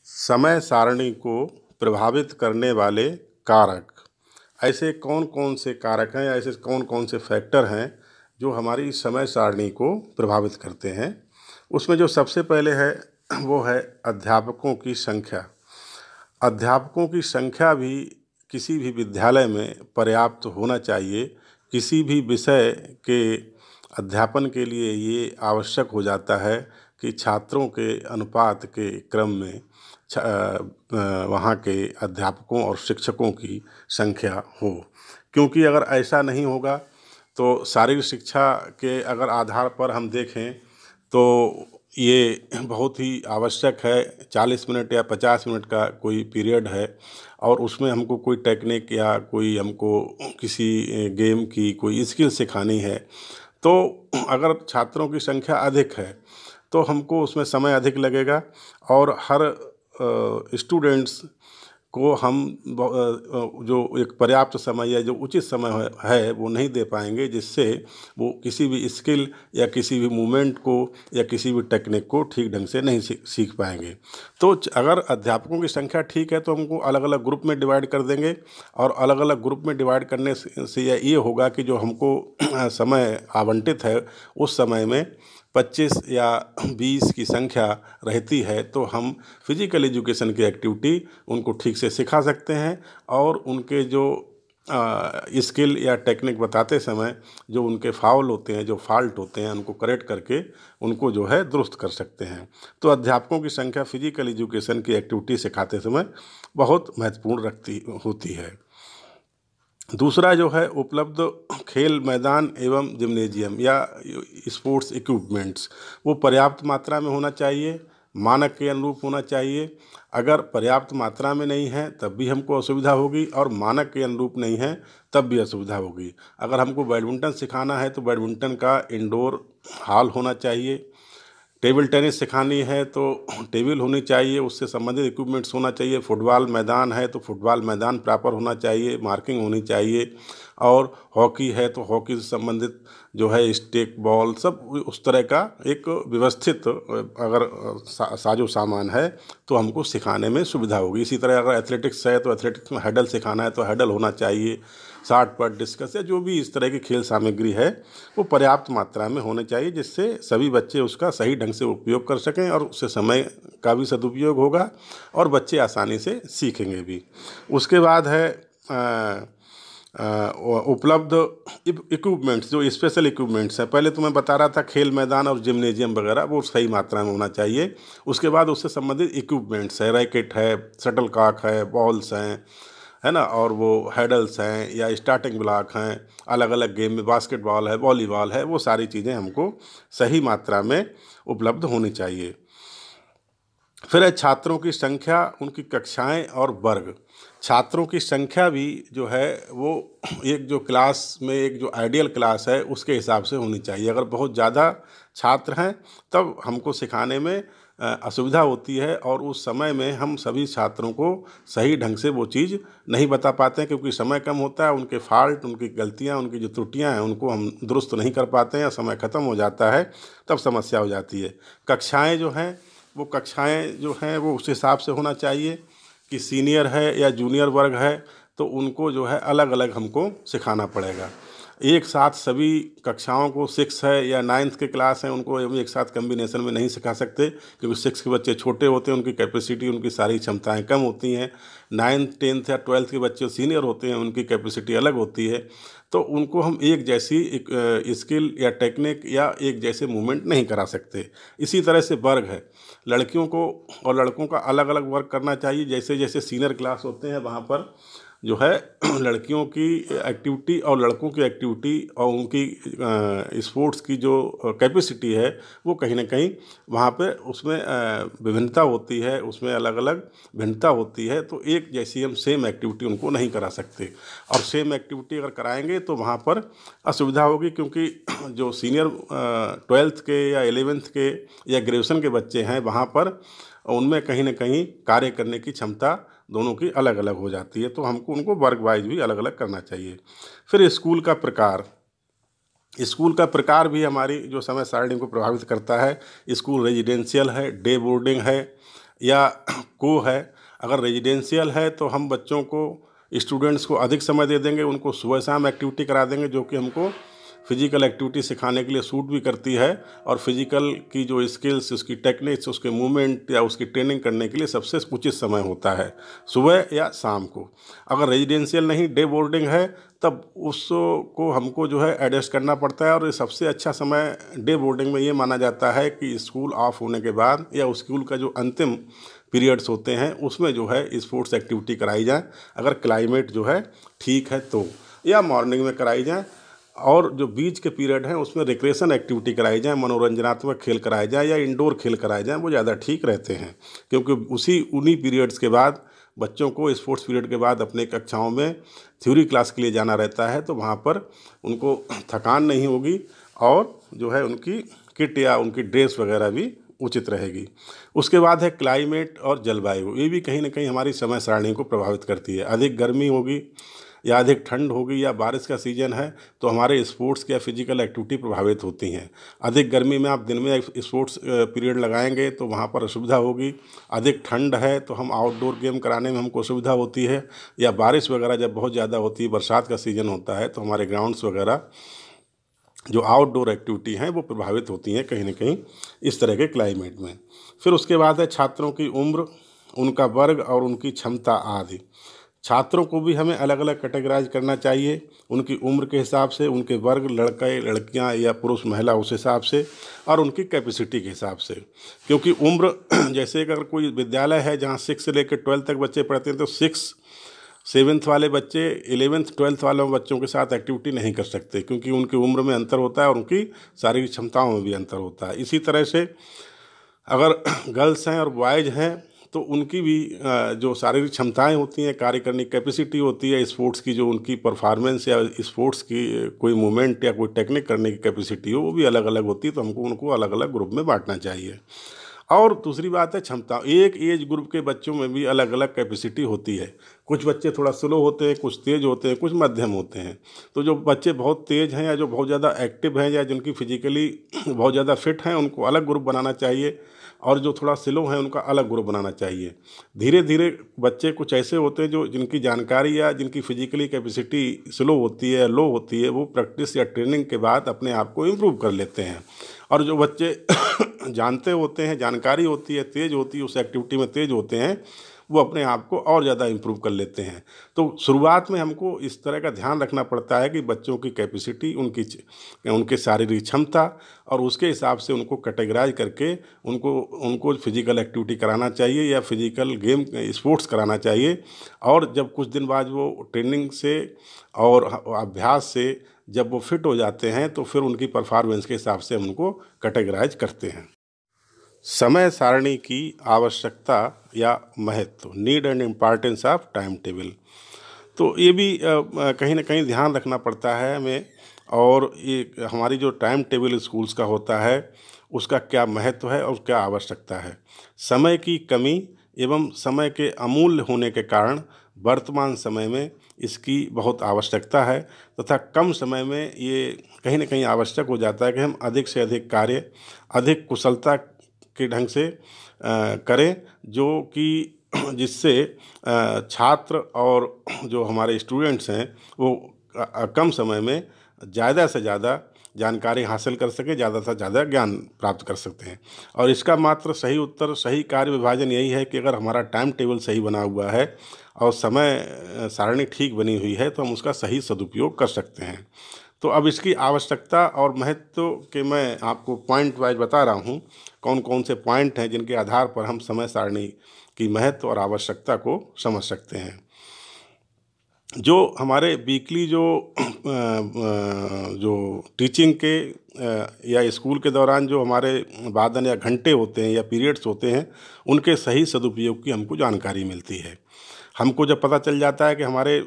समय सारणी को प्रभावित करने वाले कारक। ऐसे कौन कौन से कारक हैं या ऐसे कौन कौन से फैक्टर हैं जो हमारी समय सारणी को प्रभावित करते हैं। उसमें जो सबसे पहले है वो है अध्यापकों की संख्या। अध्यापकों की संख्या भी किसी भी विद्यालय में पर्याप्त होना चाहिए। किसी भी विषय के अध्यापन के लिए ये आवश्यक हो जाता है कि छात्रों के अनुपात के क्रम में वहाँ के अध्यापकों और शिक्षकों की संख्या हो, क्योंकि अगर ऐसा नहीं होगा तो शारीरिक शिक्षा के अगर आधार पर हम देखें तो ये बहुत ही आवश्यक है। 40 मिनट या 50 मिनट का कोई पीरियड है और उसमें हमको कोई टेक्निक या कोई हमको किसी गेम की कोई स्किल सिखानी है, तो अगर छात्रों की संख्या अधिक है तो हमको उसमें समय अधिक लगेगा और हर स्टूडेंट्स को हम जो एक पर्याप्त समय या जो उचित समय है वो नहीं दे पाएंगे, जिससे वो किसी भी स्किल या किसी भी मूवमेंट को या किसी भी टेक्निक को ठीक ढंग से नहीं सीख पाएंगे। तो अगर अध्यापकों की संख्या ठीक है तो हमको अलग अलग ग्रुप में डिवाइड कर देंगे और अलग अलग ग्रुप में डिवाइड करने से ये होगा कि जो हमको समय आवंटित है उस समय में 25 या 20 की संख्या रहती है तो हम फिजिकल एजुकेशन की एक्टिविटी उनको ठीक से सिखा सकते हैं और उनके जो स्किल या टेक्निक बताते समय जो उनके फाउल होते हैं, जो फॉल्ट होते हैं, उनको करेक्ट करके उनको जो है दुरुस्त कर सकते हैं। तो अध्यापकों की संख्या फिजिकल एजुकेशन की एक्टिविटी सिखाते समय बहुत महत्वपूर्ण होती है। दूसरा जो है उपलब्ध खेल मैदान एवं जिम्नेजियम या स्पोर्ट्स इक्विपमेंट्स, वो पर्याप्त मात्रा में होना चाहिए, मानक के अनुरूप होना चाहिए। अगर पर्याप्त मात्रा में नहीं है तब भी हमको असुविधा होगी और मानक के अनुरूप नहीं है तब भी असुविधा होगी। अगर हमको बैडमिंटन सिखाना है तो बैडमिंटन का इंडोर हॉल होना चाहिए। टेबल टेनिस सिखानी है तो टेबल होनी चाहिए, उससे संबंधित इक्विपमेंट्स होना चाहिए। फुटबॉल मैदान है तो फुटबॉल मैदान प्रॉपर होना चाहिए, मार्किंग होनी चाहिए। और हॉकी है तो हॉकी से संबंधित जो है स्टिक बॉल सब उस तरह का एक व्यवस्थित अगर साजो सामान है तो हमको सिखाने में सुविधा होगी। इसी तरह अगर एथलेटिक्स है तो एथलेटिक्स में हैडल सिखाना है तो हैडल होना चाहिए। शॉट पुट, डिस्कस या जो भी इस तरह की खेल सामग्री है वो पर्याप्त मात्रा में होने चाहिए, जिससे सभी बच्चे उसका सही ढंग से उपयोग कर सकें और उससे समय का भी सदुपयोग होगा और बच्चे आसानी से सीखेंगे भी। उसके बाद है उपलब्ध इक्विपमेंट्स, जो स्पेशल इक्विपमेंट्स हैं। पहले तो मैं बता रहा था खेल मैदान और जिम्नेजियम वगैरह, वो सही मात्रा में होना चाहिए। उसके बाद उससे संबंधित इक्विपमेंट्स है, रैकेट है, शटलकॉक है, बॉल्स हैं, है ना, और वो हैडल्स हैं या स्टार्टिंग ब्लॉक हैं। अलग अलग गेम में बास्केटबॉल है, वॉलीबॉल है, वो सारी चीज़ें हमको सही मात्रा में उपलब्ध होनी चाहिए। फिर है छात्रों की संख्या, उनकी कक्षाएं और वर्ग। छात्रों की संख्या भी जो है वो एक जो क्लास में एक जो आइडियल क्लास है उसके हिसाब से होनी चाहिए। अगर बहुत ज़्यादा छात्र हैं तब हमको सिखाने में असुविधा होती है और उस समय में हम सभी छात्रों को सही ढंग से वो चीज़ नहीं बता पाते हैं, क्योंकि समय कम होता है। उनके फॉल्ट, उनकी गलतियां, उनकी जो त्रुटियां हैं उनको हम दुरुस्त नहीं कर पाते हैं या समय ख़त्म हो जाता है तब समस्या हो जाती है। कक्षाएँ जो हैं वो उस हिसाब से होना चाहिए कि सीनियर है या जूनियर वर्ग है तो उनको जो है अलग अलग हमको सिखाना पड़ेगा। एक साथ सभी कक्षाओं को 6 है या 9th के क्लास हैं उनको एक साथ कम्बिनेशन में नहीं सिखा सकते, क्योंकि 6 के बच्चे छोटे होते हैं, उनकी कैपेसिटी, उनकी सारी क्षमताएं कम होती हैं। 9th 10th या 12th के बच्चे सीनियर होते हैं, उनकी कैपेसिटी अलग होती है, तो उनको हम एक जैसी स्किल या टेक्निक या एक जैसे मूवमेंट नहीं करा सकते। इसी तरह से वर्ग है, लड़कियों को और लड़कों का अलग अलग वर्क करना चाहिए। जैसे जैसे सीनियर क्लास होते हैं वहाँ पर जो है लड़कियों की एक्टिविटी और लड़कों की एक्टिविटी और उनकी स्पोर्ट्स की जो कैपेसिटी है वो कहीं ना कहीं वहाँ पे उसमें विभिन्नता होती है, उसमें अलग अलग भिन्नता होती है। तो एक जैसी हम सेम एक्टिविटी उनको नहीं करा सकते, और सेम एक्टिविटी अगर कराएंगे तो वहाँ पर असुविधा होगी, क्योंकि जो सीनियर 12th के या 11th के या ग्रेजुएशन के बच्चे हैं वहाँ पर उनमें कहीं ना कहीं कार्य करने की क्षमता दोनों की अलग अलग हो जाती है। तो हमको उनको वर्ग वाइज भी अलग अलग करना चाहिए। फिर स्कूल का प्रकार भी हमारी जो समय सारणी को प्रभावित करता है। स्कूल रेजिडेंशियल है, डे बोर्डिंग है, या को है। अगर रेजिडेंशियल है तो हम बच्चों को, स्टूडेंट्स को अधिक समय दे देंगे, उनको सुबह शाम एक्टिविटी करा देंगे जो कि हमको फिजिकल एक्टिविटी सिखाने के लिए सूट भी करती है, और फिजिकल की जो स्किल्स, उसकी टेक्निक्स, उसके मूवमेंट या उसकी ट्रेनिंग करने के लिए सबसे उचित समय होता है सुबह या शाम को। अगर रेजिडेंशियल नहीं, डे बोर्डिंग है, तब उसको हमको जो है एडजस्ट करना पड़ता है। और ये सबसे अच्छा समय डे बोर्डिंग में ये माना जाता है कि स्कूल ऑफ होने के बाद या स्कूल का जो अंतिम पीरियड्स होते हैं उसमें जो है स्पोर्ट्स एक्टिविटी कराई जाए, अगर क्लाइमेट जो है ठीक है तो, या मॉर्निंग में कराई जाए। और जो बीच के पीरियड हैं उसमें रिक्रेशन एक्टिविटी कराई जाए, मनोरंजनात्मक खेल कराए जाए या इंडोर खेल कराए जाएँ, वो ज़्यादा ठीक रहते हैं। क्योंकि उन्हीं पीरियड्स के बाद बच्चों को स्पोर्ट्स पीरियड के बाद अपने कक्षाओं में थ्योरी क्लास के लिए जाना रहता है, तो वहाँ पर उनको थकान नहीं होगी और जो है उनकी किट या उनकी ड्रेस वगैरह भी उचित रहेगी। उसके बाद है क्लाइमेट और जलवायु। ये भी कहीं ना कहीं हमारी समय सारणी को प्रभावित करती है। अधिक गर्मी होगी या अधिक ठंड होगी या बारिश का सीजन है तो हमारे स्पोर्ट्स या फिजिकल एक्टिविटी प्रभावित होती हैं। अधिक गर्मी में आप दिन में स्पोर्ट्स पीरियड लगाएंगे तो वहाँ पर असुविधा होगी। अधिक ठंड है तो हम आउटडोर गेम कराने में हमको सुविधा होती है। या बारिश वगैरह जब बहुत ज़्यादा होती है, बरसात का सीज़न होता है, तो हमारे ग्राउंड्स वगैरह जो आउटडोर एक्टिविटी हैं वो प्रभावित होती हैं कहीं ना कहीं इस तरह के क्लाइमेट में। फिर उसके बाद है छात्रों की उम्र, उनका वर्ग और उनकी क्षमता आदि। छात्रों को भी हमें अलग अलग कैटेगराइज करना चाहिए, उनकी उम्र के हिसाब से, उनके वर्ग, लड़के लड़कियां या पुरुष महिला उस हिसाब से, और उनकी कैपेसिटी के हिसाब से। क्योंकि उम्र जैसे अगर कोई विद्यालय है जहां 6 से लेकर 12 तक बच्चे पढ़ते हैं तो 6, 7th वाले बच्चे 11th 12th वाले बच्चों के साथ एक्टिविटी नहीं कर सकते, क्योंकि उनकी उम्र में अंतर होता है और उनकी शारीरिक क्षमताओं में भी अंतर होता है। इसी तरह से अगर गर्ल्स हैं और बॉयज़ हैं तो उनकी भी जो शारीरिक क्षमताएं होती हैं, कार्य करने की कैपेसिटी होती है, स्पोर्ट्स की जो उनकी परफॉर्मेंस या स्पोर्ट्स की कोई मूवमेंट या कोई टेक्निक करने की कैपेसिटी हो, वो भी अलग अलग होती है। तो हमको उनको अलग अलग ग्रुप में बांटना चाहिए। और दूसरी बात है क्षमता। एक एज ग्रुप के बच्चों में भी अलग अलग कैपेसिटी होती है। कुछ बच्चे थोड़ा स्लो होते हैं, कुछ तेज़ होते हैं, कुछ मध्यम होते हैं। तो जो बच्चे बहुत तेज़ हैं या जो बहुत ज़्यादा एक्टिव हैं या जिनकी फिजिकली बहुत ज़्यादा फिट हैं, उनको अलग ग्रुप बनाना चाहिए, और जो थोड़ा स्लो हैं उनका अलग ग्रुप बनाना चाहिए। धीरे धीरे बच्चे कुछ ऐसे होते हैं जो जिनकी जानकारी या जिनकी फिजिकली कैपेसिटी स्लो होती है, लो होती है, वो प्रैक्टिस या ट्रेनिंग के बाद अपने आप को इम्प्रूव कर लेते हैं। और जो बच्चे जानते होते हैं, जानकारी होती है, तेज़ होती है, उस एक्टिविटी में तेज़ होते हैं, वो अपने आप को और ज़्यादा इम्प्रूव कर लेते हैं। तो शुरुआत में हमको इस तरह का ध्यान रखना पड़ता है कि बच्चों की कैपेसिटी, उनके शारीरिक क्षमता, और उसके हिसाब से उनको कैटेगराइज करके उनको फिजिकल एक्टिविटी कराना चाहिए या फिजिकल गेम स्पोर्ट्स कराना चाहिए। और जब कुछ दिन बाद वो ट्रेनिंग से और अभ्यास से जब वो फिट हो जाते हैं तो फिर उनकी परफॉर्मेंस के हिसाब से हम उनको कैटेगराइज करते हैं। समय सारणी की आवश्यकता या महत्व, need and importance of time table. तो ये भी कहीं ना कहीं ध्यान रखना पड़ता है हमें। और ये हमारी जो टाइम टेबल स्कूल्स का होता है उसका क्या महत्व है और क्या आवश्यकता है। समय की कमी एवं समय के अमूल्य होने के कारण वर्तमान समय में इसकी बहुत आवश्यकता है, तथा कम समय में ये कहीं ना कहीं आवश्यक हो जाता है कि हम अधिक से अधिक कार्य अधिक कुशलता के ढंग से करें, जो कि जिससे छात्र और जो हमारे स्टूडेंट्स हैं वो कम समय में ज़्यादा से ज़्यादा जानकारी हासिल कर सकें, ज़्यादा से ज़्यादा ज्ञान प्राप्त कर सकते हैं। और इसका मात्र सही उत्तर, सही कार्य विभाजन यही है कि अगर हमारा टाइम टेबल सही बना हुआ है और समय सारणी ठीक बनी हुई है तो हम उसका सही सदुपयोग कर सकते हैं। तो अब इसकी आवश्यकता और महत्व के मैं आपको पॉइंट वाइज बता रहा हूँ, कौन कौन से पॉइंट हैं जिनके आधार पर हम समय सारणी की महत्व और आवश्यकता को समझ सकते हैं। जो हमारे वीकली जो टीचिंग के या स्कूल के दौरान जो हमारे वादन या घंटे होते हैं या पीरियड्स होते हैं, उनके सही सदुपयोग की हमको जानकारी मिलती है। हमको जब पता चल जाता है कि हमारे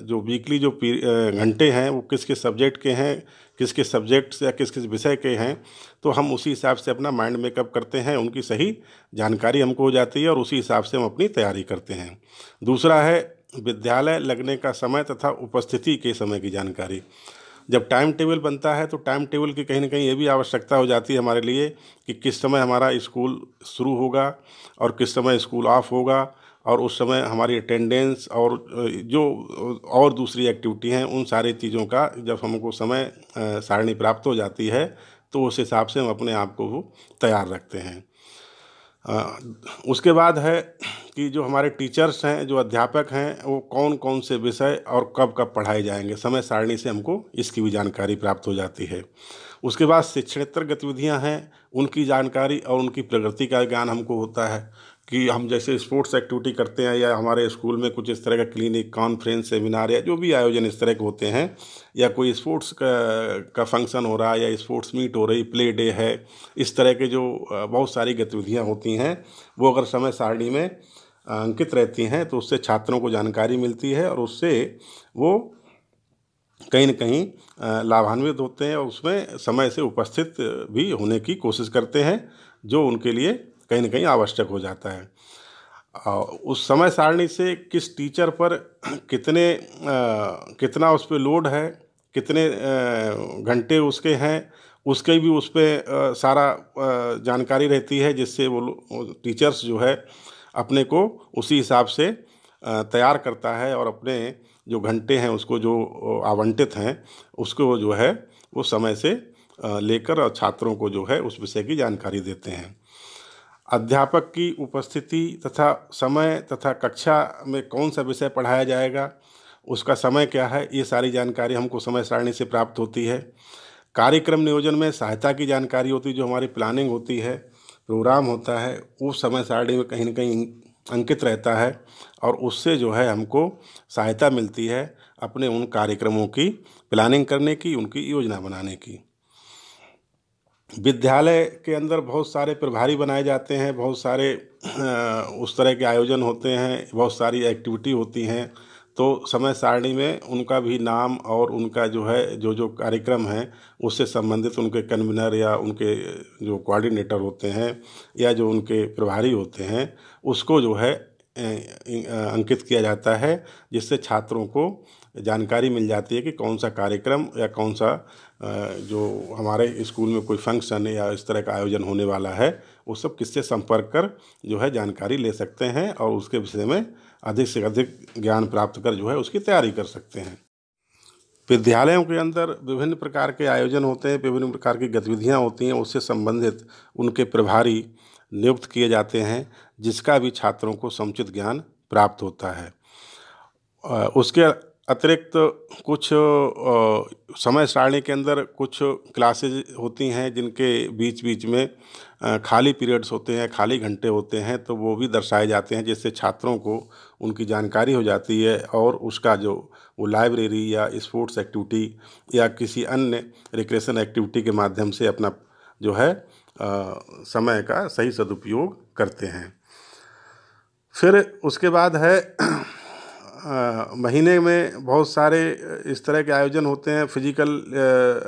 जो वीकली जो घंटे हैं वो किस किस सब्जेक्ट के हैं, किस किस सब्जेक्ट्स या किस किस विषय के हैं, तो हम उसी हिसाब से अपना माइंड मेकअप करते हैं, उनकी सही जानकारी हमको हो जाती है और उसी हिसाब से हम अपनी तैयारी करते हैं। दूसरा है विद्यालय लगने का समय तथा उपस्थिति के समय की जानकारी। जब टाइम टेबल बनता है तो टाइम टेबल की कहीं ना कहीं ये भी आवश्यकता हो जाती है हमारे लिए कि किस समय हमारा स्कूल शुरू होगा और किस समय स्कूल ऑफ होगा, और उस समय हमारी अटेंडेंस और जो और दूसरी एक्टिविटी हैं उन सारी चीज़ों का जब हमको समय सारणी प्राप्त हो जाती है तो उस हिसाब से हम अपने आप को तैयार रखते हैं। अ, उसके बाद है कि जो हमारे टीचर्स हैं, जो अध्यापक हैं, वो कौन कौन से विषय और कब कब पढ़ाए जाएंगे, समय सारणी से हमको इसकी भी जानकारी प्राप्त हो जाती है। उसके बाद शिक्षणेतर गतिविधियां हैं, उनकी जानकारी और उनकी प्रगति का ज्ञान हमको होता है कि हम जैसे स्पोर्ट्स एक्टिविटी करते हैं या हमारे स्कूल में कुछ इस तरह का क्लिनिक, कॉन्फ्रेंस, सेमिनार या जो भी आयोजन इस तरह के होते हैं, या कोई स्पोर्ट्स का फंक्शन हो रहा है या स्पोर्ट्स मीट हो रही, प्ले डे है, इस तरह के जो बहुत सारी गतिविधियां होती हैं वो अगर समय सारणी में अंकित रहती हैं तो उससे छात्रों को जानकारी मिलती है और उससे वो कहीं न कहीं लाभान्वित होते हैं और उसमें समय से उपस्थित भी होने की कोशिश करते हैं, जो उनके लिए कहीं न कहीं आवश्यक हो जाता है। उस समय सारणी से किस टीचर पर कितना उस पे लोड है, कितने घंटे उसके हैं, उसके भी उस पे सारा जानकारी रहती है, जिससे वो टीचर्स जो है अपने को उसी हिसाब से तैयार करता है और अपने जो घंटे हैं उसको जो आवंटित हैं उसको जो है वो समय से लेकर और छात्रों को जो है उस विषय की जानकारी देते हैं। अध्यापक की उपस्थिति तथा समय तथा कक्षा में कौन सा विषय पढ़ाया जाएगा, उसका समय क्या है, ये सारी जानकारी हमको समय सारणी से प्राप्त होती है। कार्यक्रम नियोजन में सहायता की जानकारी होती है, जो हमारी प्लानिंग होती है, प्रोग्राम होता है, वो समय सारणी में कहीं न कहीं अंकित रहता है और उससे जो है हमको सहायता मिलती है अपने उन कार्यक्रमों की प्लानिंग करने की, उनकी योजना बनाने की। विद्यालय के अंदर बहुत सारे प्रभारी बनाए जाते हैं, बहुत सारे उस तरह के आयोजन होते हैं, बहुत सारी एक्टिविटी होती हैं, तो समय सारणी में उनका भी नाम और उनका जो है जो जो कार्यक्रम हैं उससे संबंधित उनके कन्वीनर या उनके जो कोऑर्डिनेटर होते हैं या जो उनके प्रभारी होते हैं उसको जो है अंकित किया जाता है, जिससे छात्रों को जानकारी मिल जाती है कि कौन सा कार्यक्रम या कौन सा जो हमारे स्कूल में कोई फंक्शन या इस तरह का आयोजन होने वाला है, वो सब किससे संपर्क कर जो है जानकारी ले सकते हैं और उसके विषय में अधिक से अधिक ज्ञान प्राप्त कर जो है उसकी तैयारी कर सकते हैं। विद्यालयों के अंदर विभिन्न प्रकार के आयोजन होते हैं, विभिन्न प्रकार की गतिविधियां होती हैं, उससे संबंधित उनके प्रभारी नियुक्त किए जाते हैं, जिसका भी छात्रों को समुचित ज्ञान प्राप्त होता है। उसके अतिरिक्त कुछ समय सारणी के अंदर कुछ क्लासेज होती हैं जिनके बीच बीच में खाली पीरियड्स होते हैं, खाली घंटे होते हैं, तो वो भी दर्शाए जाते हैं, जिससे छात्रों को उनकी जानकारी हो जाती है और उसका जो वो लाइब्रेरी या स्पोर्ट्स एक्टिविटी या किसी अन्य रिक्रेशन एक्टिविटी के माध्यम से अपना जो है समय का सही सदुपयोग करते हैं। फिर उसके बाद है महीने में बहुत सारे इस तरह के आयोजन होते हैं, फिजिकल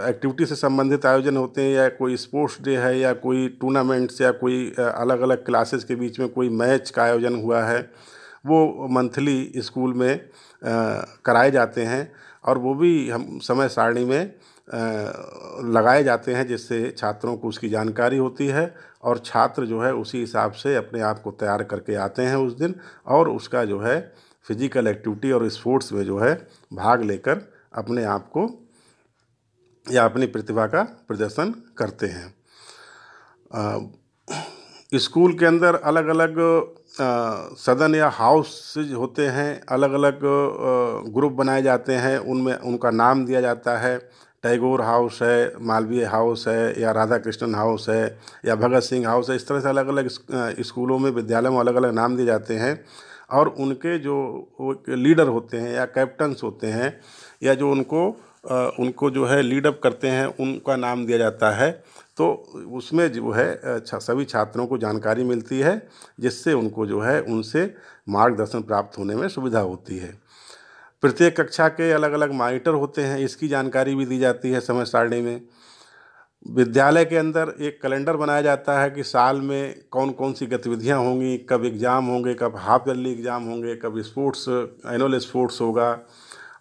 एक्टिविटी से संबंधित आयोजन होते हैं, या कोई स्पोर्ट्स डे है या कोई टूर्नामेंट्स या कोई अलग अलग क्लासेस के बीच में कोई मैच का आयोजन हुआ है, वो मंथली स्कूल में कराए जाते हैं और वो भी हम समय सारणी में लगाए जाते हैं, जिससे छात्रों को उसकी जानकारी होती है और छात्र जो है उसी हिसाब से अपने आप को तैयार करके आते हैं उस दिन और उसका जो है फिजिकल एक्टिविटी और स्पोर्ट्स में जो है भाग लेकर अपने आप को या अपनी प्रतिभा का प्रदर्शन करते हैं। स्कूल के अंदर अलग अलग सदन या हाउसेज होते हैं, अलग अलग ग्रुप बनाए जाते हैं, उनमें उनका नाम दिया जाता है। टैगोर हाउस है, मालवीय हाउस है, या राधा कृष्णन हाउस है, या भगत सिंह हाउस है। इस तरह से अलग अलग स्कूलों में, विद्यालयों में अलग अलग नाम दिए जाते हैं और उनके जो लीडर होते हैं या कैप्टन्स होते हैं या जो उनको जो है लीडअप करते हैं, उनका नाम दिया जाता है। तो उसमें जो है सभी छात्रों को जानकारी मिलती है, जिससे उनको जो है उनसे मार्गदर्शन प्राप्त होने में सुविधा होती है। प्रत्येक कक्षा के अलग अलग मॉनिटर होते हैं, इसकी जानकारी भी दी जाती है समय सारणी में। विद्यालय के अंदर एक कैलेंडर बनाया जाता है कि साल में कौन कौन सी गतिविधियां होंगी, कब एग्ज़ाम होंगे, कब हाफ ईयरली एग्ज़ाम होंगे, कब स्पोर्ट्स एनुअल स्पोर्ट्स होगा,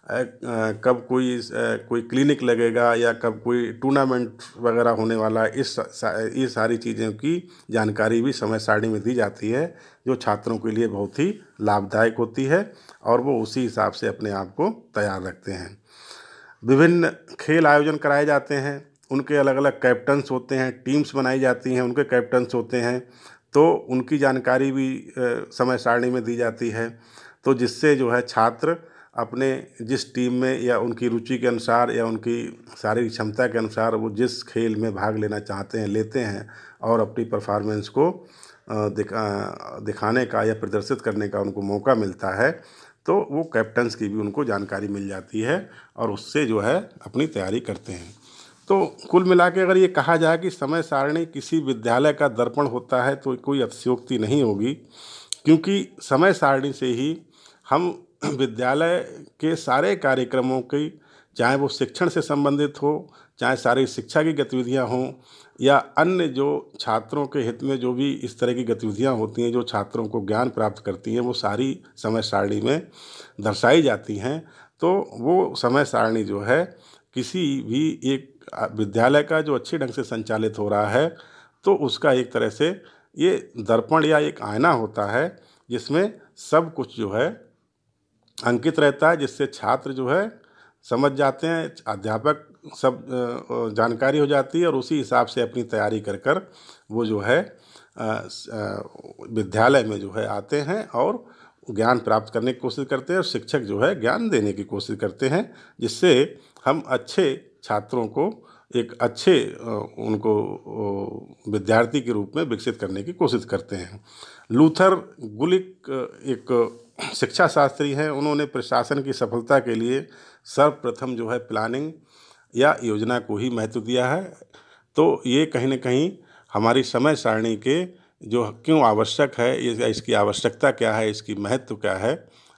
कब कोई क्लिनिक लगेगा या कब कोई टूर्नामेंट वगैरह होने वाला है, ये सारी चीज़ों की जानकारी भी समय सारणी में दी जाती है, जो छात्रों के लिए बहुत ही लाभदायक होती है और वो उसी हिसाब से अपने आप को तैयार रखते हैं। विभिन्न खेल आयोजन कराए जाते हैं, उनके अलग अलग कैप्टन्स होते हैं, टीम्स बनाई जाती हैं, उनके कैप्टन्स होते हैं, तो उनकी जानकारी भी समय सारणी में दी जाती है। तो जिससे जो है छात्र अपने जिस टीम में या उनकी रुचि के अनुसार या उनकी शारीरिक क्षमता के अनुसार वो जिस खेल में भाग लेना चाहते हैं लेते हैं और अपनी परफॉर्मेंस को दिखाने का या प्रदर्शित करने का उनको मौका मिलता है, तो वो कैप्टन्स की भी उनको जानकारी मिल जाती है और उससे जो है अपनी तैयारी करते हैं। तो कुल मिला के अगर ये कहा जाए कि समय सारणी किसी विद्यालय का दर्पण होता है तो कोई अतिशयोक्ति नहीं होगी, क्योंकि समय सारणी से ही हम विद्यालय के सारे कार्यक्रमों की, चाहे वो शिक्षण से संबंधित हो, चाहे सारी शिक्षा की गतिविधियां हों या अन्य जो छात्रों के हित में जो भी इस तरह की गतिविधियां होती हैं जो छात्रों को ज्ञान प्राप्त करती हैं, वो सारी समय सारणी में दर्शाई जाती हैं। तो वो समय सारणी जो है किसी भी एक विद्यालय का जो अच्छे ढंग से संचालित हो रहा है, तो उसका एक तरह से ये दर्पण या एक आईना होता है जिसमें सब कुछ जो है अंकित रहता है, जिससे छात्र जो है समझ जाते हैं, अध्यापक सब जानकारी हो जाती है और उसी हिसाब से अपनी तैयारी कर कर वो जो है विद्यालय में जो है आते हैं और ज्ञान प्राप्त करने की कोशिश करते हैं और शिक्षक जो है ज्ञान देने की कोशिश करते हैं, जिससे हम अच्छे छात्रों को एक अच्छे उनको विद्यार्थी के रूप में विकसित करने की कोशिश करते हैं। लूथर गुलिक एक शिक्षा शास्त्री हैं, उन्होंने प्रशासन की सफलता के लिए सर्वप्रथम जो है प्लानिंग या योजना को ही महत्व दिया है। तो ये कहीं ना कहीं हमारी समय सारणी के जो क्यों आवश्यक है, ये इसकी आवश्यकता क्या है, इसकी महत्व क्या है,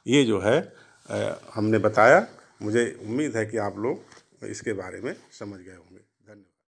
ये जो है हमने बताया। मुझे उम्मीद है कि आप लोग इसके बारे में समझ गए होंगे।